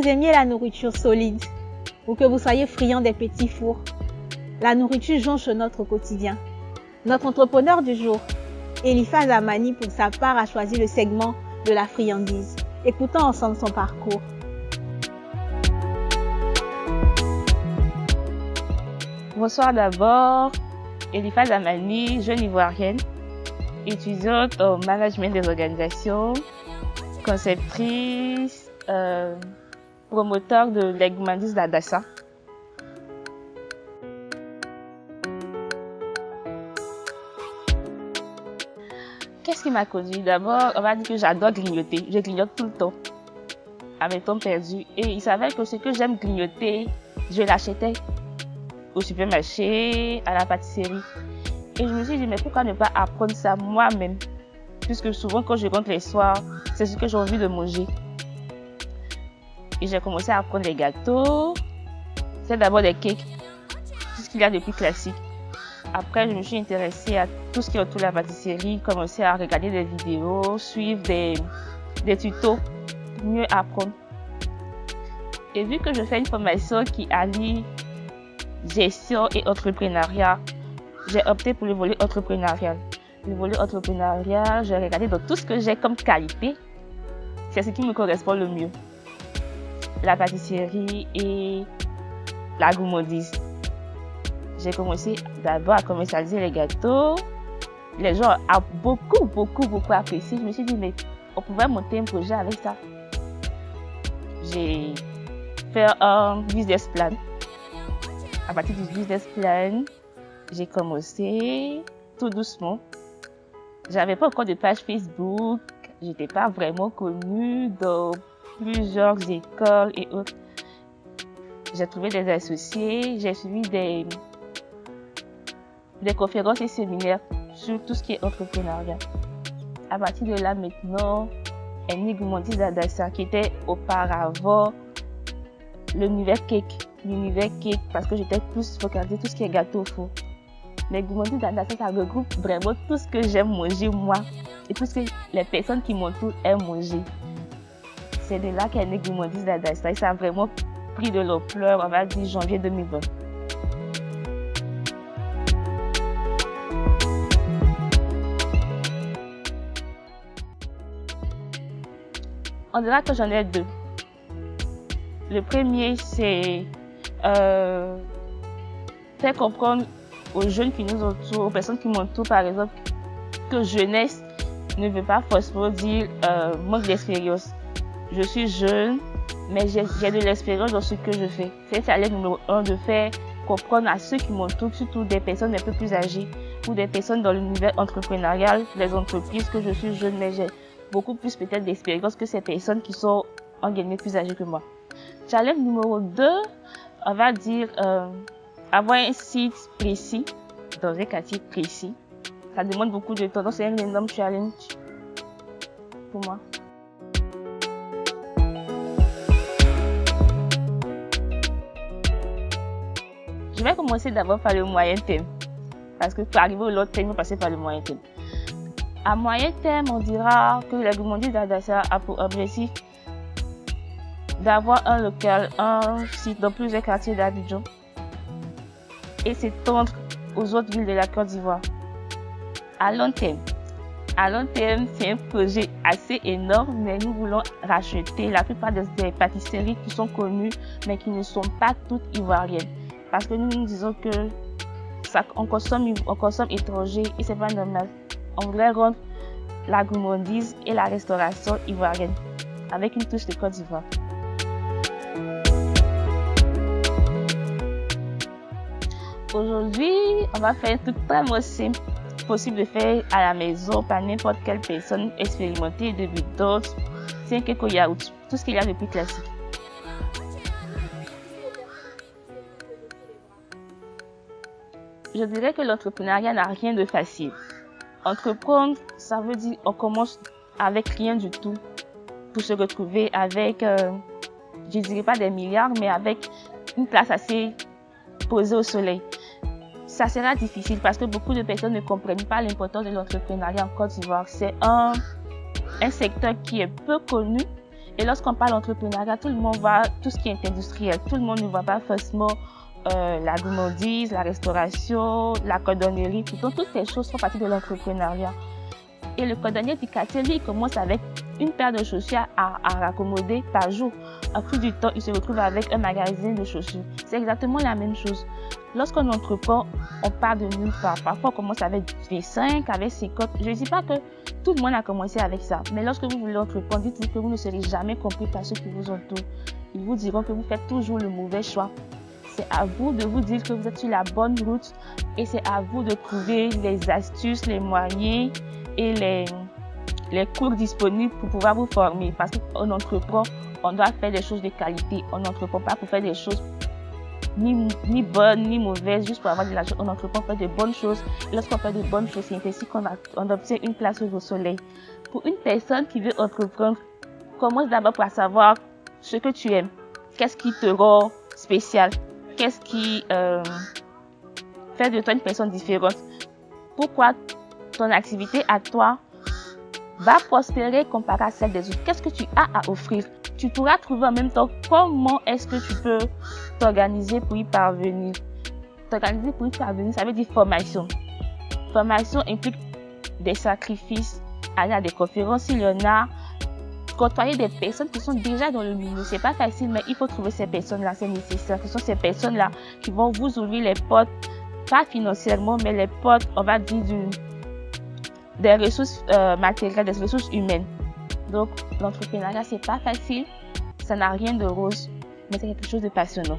vous aimiez la nourriture solide ou que vous soyez friand des petits fours, la nourriture jonche notre quotidien. Notre entrepreneur du jour, Eliphaz Amani, pour sa part, a choisi le segment de la friandise. Écoutons ensemble son parcours. Bonsoir d'abord, Eliphaz Amani, jeune ivoirienne, étudiante au management des organisations, conceptrice, promoteur de la gourmandise d'Adassa. Qu'est-ce qui m'a conduit? D'abord, on va dire que j'adore grignoter. Je grignote tout le temps, à mes temps perdus. Et il s'avère que ce que j'aime grignoter, je l'achetais au supermarché, à la pâtisserie. Et je me suis dit, mais pourquoi ne pas apprendre ça moi-même? Puisque souvent, quand je rentre les soirs, c'est ce que j'ai envie de manger. Et j'ai commencé à apprendre les gâteaux. C'est d'abord des cakes, tout ce qu'il y a de plus classique. Après, je me suis intéressée à tout ce qui est autour de la pâtisserie, commencer à regarder des vidéos, suivre des tutos pour mieux apprendre. Et vu que je fais une formation qui allie gestion et entrepreneuriat, j'ai opté pour le volet entrepreneurial. Le volet entrepreneurial, j'ai regardé dans tout ce que j'ai comme qualité, c'est ce qui me correspond le mieux. La pâtisserie et la gourmandise. J'ai commencé d'abord à commercialiser les gâteaux. Les gens ont beaucoup apprécié. Je me suis dit, mais on pouvait monter un projet avec ça. J'ai fait un business plan. À partir du business plan, j'ai commencé tout doucement. J'avais pas encore de page Facebook. J'étais pas vraiment connue dans plusieurs écoles et autres. J'ai trouvé des associés. J'ai suivi des conférences et séminaires sur tout ce qui est entrepreneuriat. À partir de là, maintenant, une gourmandise d'Adassa qui était auparavant l'univers cake, parce que j'étais plus focalisée tout ce qui est gâteau au four. Mais gourmandise d'Adassa, ça regroupe vraiment tout ce que j'aime manger moi et tout ce que les personnes qui m'entourent aiment manger. C'est de là qu'est née gourmandise d'Adassa et ça a vraiment pris de l'ampleur, on va dire janvier 2020. On dira que j'en ai deux. Le premier, c'est faire comprendre aux jeunes qui nous entourent, aux personnes qui m'entourent par exemple, que jeunesse ne veut pas forcément dire manque d'expérience. Je suis jeune, mais j'ai de l'expérience dans ce que je fais. C'est ça l'aide numéro 1, de faire comprendre à ceux qui m'entourent, surtout des personnes un peu plus âgées ou des personnes dans l'univers entrepreneurial, les entreprises, que je suis jeune, mais j'ai beaucoup plus peut-être d'expérience que ces personnes qui sont en guillemets plus âgées que moi. Challenge numéro 2, on va dire avoir un site précis, dans un quartier précis. Ça demande beaucoup de temps, donc c'est un énorme challenge pour moi. Je vais commencer d'abord par le moyen terme, parce que pour arriver au long terme, il faut passer par le moyen terme. À moyen terme, on dira que la gourmandise d'Adassa a pour objectif d'avoir un local, un site dans plusieurs quartiers d'Abidjan et s'étendre aux autres villes de la Côte d'Ivoire. À long terme, c'est un projet assez énorme, mais nous voulons racheter la plupart des pâtisseries qui sont connues, mais qui ne sont pas toutes ivoiriennes. Parce que nous disons que on consomme étranger et c'est pas normal. On voudrait rendre la gourmandise et la restauration ivoirienne avec une touche de Côte d'Ivoire. Aujourd'hui, on va faire un truc vraiment simple, possible de faire à la maison par n'importe quelle personne expérimentée, de d'autres, c'est un cake au yaourt, tout ce qu'il y a de plus classique. Je dirais que l'entrepreneuriat n'a rien de facile. Entreprendre, ça veut dire on commence avec rien du tout pour se retrouver avec, je dirais pas des milliards, mais avec une place assez posée au soleil. Ça sera difficile parce que beaucoup de personnes ne comprennent pas l'importance de l'entrepreneuriat en Côte d'Ivoire. C'est un secteur qui est peu connu Et lorsqu'on parle d'entrepreneuriat, tout le monde voit tout ce qui est industriel. Tout le monde ne voit pas forcément la gourmandise, la restauration, la cordonnerie. Pourtant, toutes ces choses font partie de l'entrepreneuriat. Et le cordonnier du quartier, lui, il commence avec une paire de chaussures à raccommoder par jour. Au fil du temps, il se retrouve avec un magasin de chaussures. C'est exactement la même chose. Lorsqu'on entreprend, on part de nulle part. Parfois, on commence avec 5, avec 50. Je ne dis pas que tout le monde a commencé avec ça. Mais lorsque vous voulez entreprendre, dites-vous que vous ne serez jamais compris par ceux qui vous entourent. Ils vous diront que vous faites toujours le mauvais choix. C'est à vous de vous dire que vous êtes sur la bonne route et c'est à vous de trouver les astuces, les moyens et les cours disponibles pour pouvoir vous former. Parce qu'on entreprend, on doit faire des choses de qualité. On n'entreprend pas pour faire des choses ni bonnes ni mauvaises, juste pour avoir de l'argent. On entreprend pour faire de bonnes choses. Lorsqu'on fait de bonnes choses, c'est ainsi qu'on obtient une place au soleil. Pour une personne qui veut entreprendre, commence d'abord par savoir ce que tu aimes. Qu'est-ce qui te rend spécial? Qu'est-ce qui fait de toi une personne différente? Pourquoi ton activité à toi va prospérer comparé à celle des autres? Qu'est-ce que tu as à offrir? Tu pourras trouver en même temps comment est-ce que tu peux t'organiser pour y parvenir. T'organiser pour y parvenir, ça veut dire formation. Formation implique des sacrifices, aller à des conférences s'il y en a, côtoyer des personnes qui sont déjà dans le milieu. C'est pas facile, mais il faut trouver ces personnes-là, c'est nécessaire. Ce sont ces personnes-là qui vont vous ouvrir les portes, pas financièrement, mais les portes, on va dire, des ressources matérielles, des ressources humaines. Donc, l'entrepreneuriat, c'est pas facile, ça n'a rien de rose, mais c'est quelque chose de passionnant.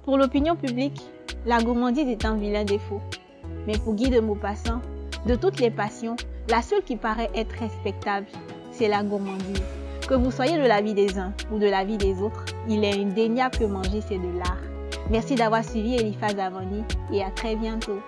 Pour l'opinion publique, la gourmandise est un vilain défaut. Mais pour Guy de Maupassant, de toutes les passions, la seule qui paraît être respectable, c'est la gourmandise. Que vous soyez de l'avis des uns ou de l'avis des autres, il est indéniable que manger c'est de l'art. Merci d'avoir suivi Eliphaz Avani et à très bientôt.